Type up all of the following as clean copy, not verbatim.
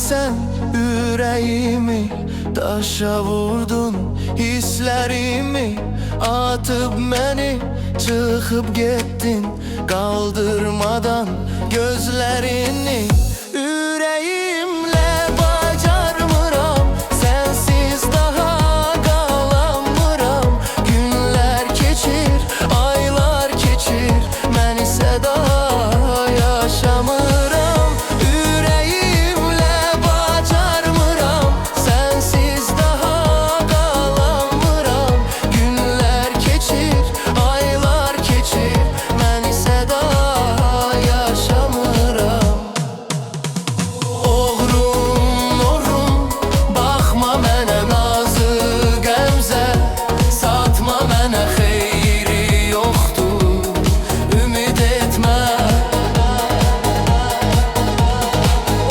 sen yüreğimi taşa vurdun, hislerimi atıp beni çıkıp gittin, kaldırmadan gözlerini. Yüreğimle bacarmıram, sensiz daha kalamıram. Günler geçir, aylar geçir, ben ise daha yaşamıram. Yüreğimle bacarmıram, sensiz daha kalamıram. Günler geçir, aylar geçir, ben ise daha yaşamıram. Oğrum, oğrum, bakma mənə nazı qəmzə, satma mənə xeyri yoxdur, ümid etmə.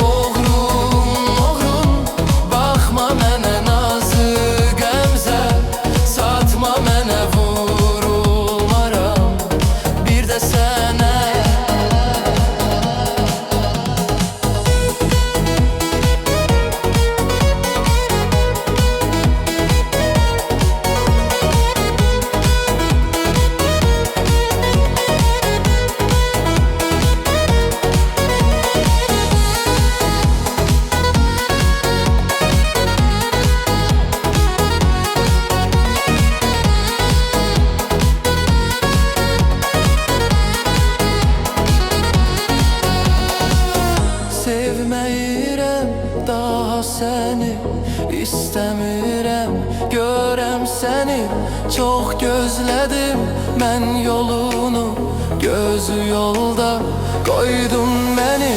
Oğrum, oğrum, baxma mənə nazı qəmzə, satma mənə vurulmaram, bir də sənə. Sevməyirəm daha səni, istəmirəm görəm səni. Çox gözlədim mən yolunu, gözü yolda qoydun məni.